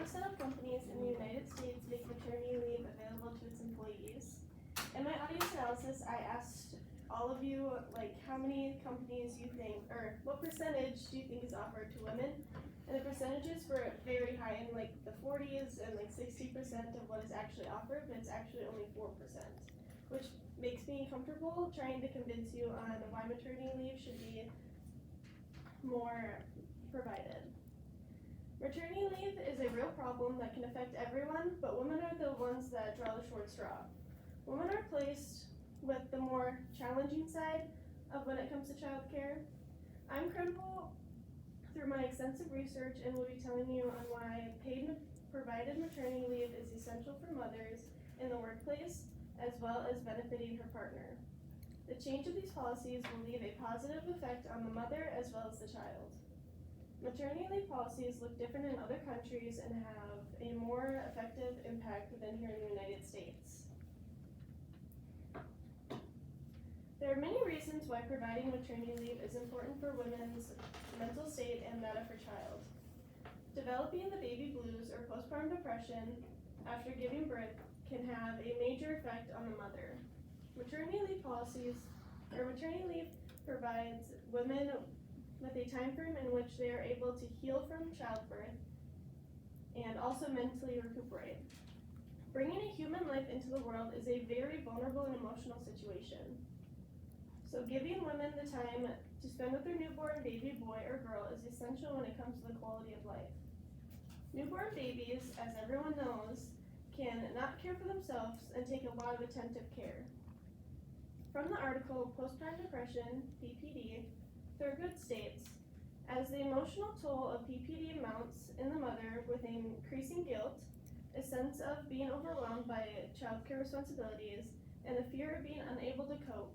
of companies in the United States make maternity leave available to its employees. In my audience analysis, I asked all of you, how many companies you think, or what percentage do you think is offered to women? And the percentages were very high, in the 40s and 60% of what is actually offered, but it's actually only 4%, which makes me comfortable trying to convince you on why maternity leave should be more provided. Maternity leave is a real problem that can affect everyone, but women are the ones that draw the short straw. Women are placed with the more challenging side of when it comes to childcare. I'm credible through my extensive research and will be telling you on why paid provided maternity leave is essential for mothers in the workplace, as well as benefiting her partner. The change of these policies will leave a positive effect on the mother as well as the child. Maternity leave policies look different in other countries and have a more effective impact than here in the United States. There are many reasons why providing maternity leave is important for women's mental state and that of her child. Developing the baby blues or postpartum depression after giving birth can have a major effect on the mother. Maternity leave provides women with a time frame in which they are able to heal from childbirth and also mentally recuperate. Bringing a human life into the world is a very vulnerable and emotional situation. So giving women the time to spend with their newborn baby boy or girl is essential when it comes to the quality of life. Newborn babies, as everyone knows, can not care for themselves and take a lot of attentive care. From the article, Postpartum Depression, PPD, Thurgood states, as the emotional toll of PPD mounts in the mother with increasing guilt, a sense of being overwhelmed by childcare responsibilities, and the fear of being unable to cope,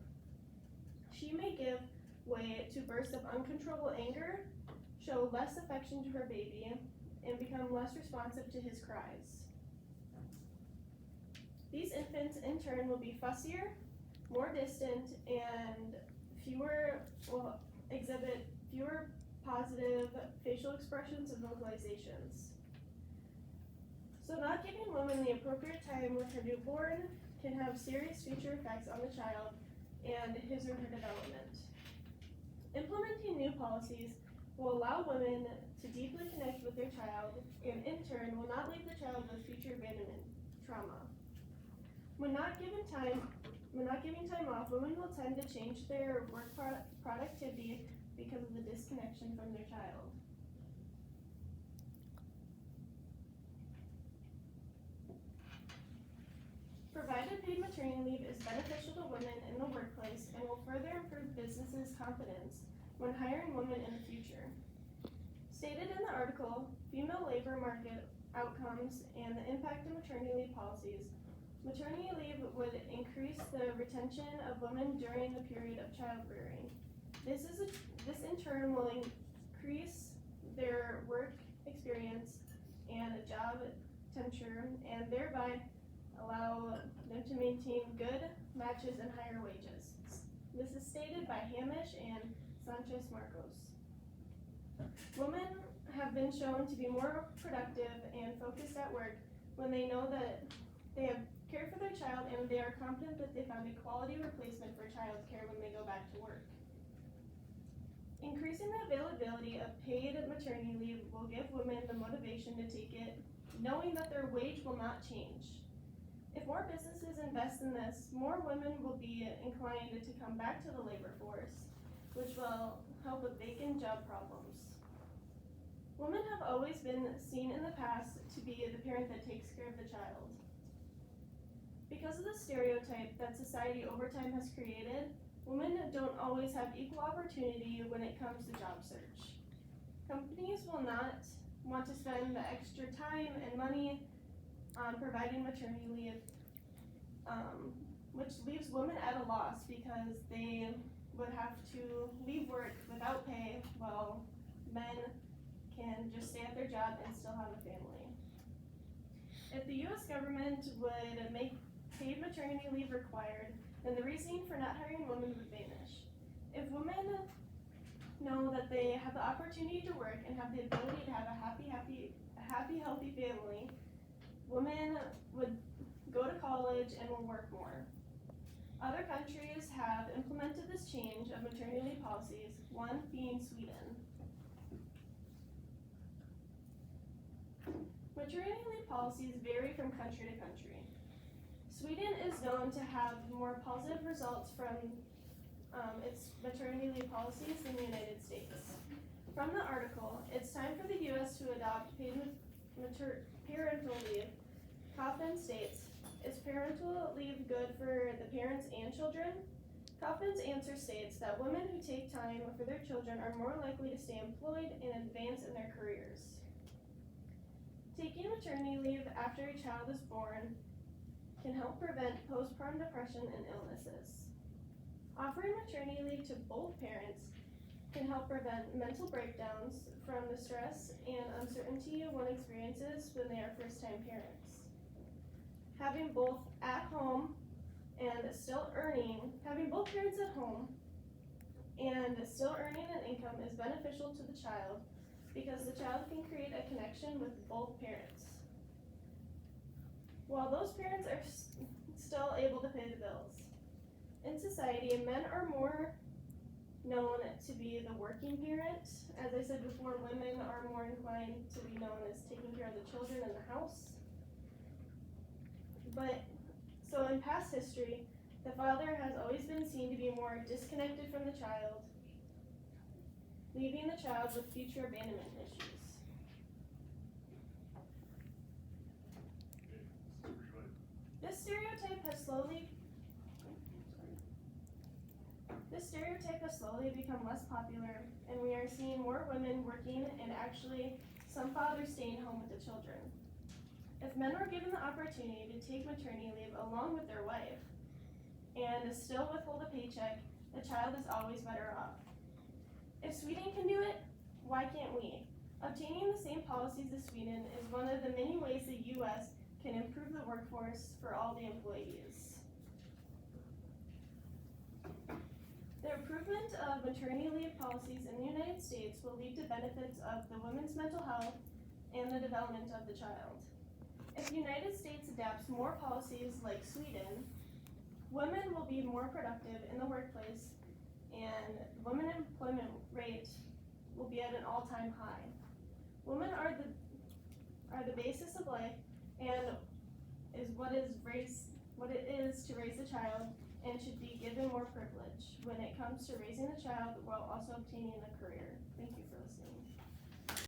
she may give way to bursts of uncontrollable anger, show less affection to her baby, and become less responsive to his cries. These infants, in turn, will be fussier, more distant, and will exhibit fewer positive facial expressions and vocalizations. So not giving women the appropriate time with her newborn can have serious future effects on the child and his or her development. Implementing new policies will allow women to deeply connect with their child and in turn will not leave the child with future abandonment trauma. When not giving time off, women will tend to change their work productivity because of the disconnection from their child. Provided paid maternity leave is beneficial to women in the workplace and will further improve businesses' confidence when hiring women in the future. Stated in the article, Female Labor Market Outcomes and the Impact of Maternity Leave Policies, maternity leave would increase the retention of women during the period of childbearing. This in turn will increase their work experience and job tenure and thereby allow them to maintain good matches and higher wages. This is stated by Hamish and Sanchez Marcos. Women have been shown to be more productive and focused at work when they know that they have cared for their child and they are confident that they found a quality replacement for child care when they go back to work. Increasing the availability of paid maternity leave will give women the motivation to take it, knowing that their wage will not change. If more businesses invest in this, more women will be inclined to come back to the labor force, which will help with vacant job problems. Women have always been seen in the past to be the parent that takes care of the child. Because of the stereotype that society over time has created, women don't always have equal opportunity when it comes to job search. Companies will not want to spend the extra time and money on providing maternity leave, which leaves women at a loss because they would have to leave work without pay while men can just stay at their job and still have a family. If the U.S. government would make paid maternity leave required, then the reasoning for not hiring women would vanish. If women know that they have the opportunity to work and have the ability to have a happy, healthy family, women would go to college and will work more. Other countries have implemented this change of maternity leave policies, one being Sweden. Maternity leave policies vary from country to country. Sweden is known to have more positive results from its maternity leave policies than the United States. From the article, it's time for the U.S. to adopt paid parental leave. Kaufman states, is parental leave good for the parents and children? Kaufman's answer states that women who take time for their children are more likely to stay employed and advance in their careers. Taking maternity leave after a child is born can help prevent postpartum depression and illnesses. Offering maternity leave to both parents can help prevent mental breakdowns from the stress and uncertainty one experiences when they are first-time parents. Having both at home and still having both parents at home and still earning an income is beneficial to the child because the child can create a connection with both parents. While those parents are still able to pay the bills. In society, men are more known to be the working parent. As I said before, women are more inclined to be known as taking care of the children in the house. So in past history, the father has always been seen to be more disconnected from the child, leaving the child with future abandonment issues. This stereotype has slowly become less popular, and we are seeing more women working and actually some fathers staying home with the children. If men were given the opportunity to take maternity leave along with their wife and still withhold a paycheck, the child is always better off. If Sweden can do it, why can't we? Obtaining the same policies as Sweden is one of the many ways the U.S. can improve the workforce for all the employees. The improvement of maternity leave policies in the United States will lead to benefits of the women's mental health and the development of the child. If the United States adapts more policies like Sweden, women will be more productive in the workplace and women employment rate will be at an all-time high. Women are the basis of life and is what it is to raise a child and should be given more privilege when it comes to raising a child while also obtaining a career. Thank you for listening.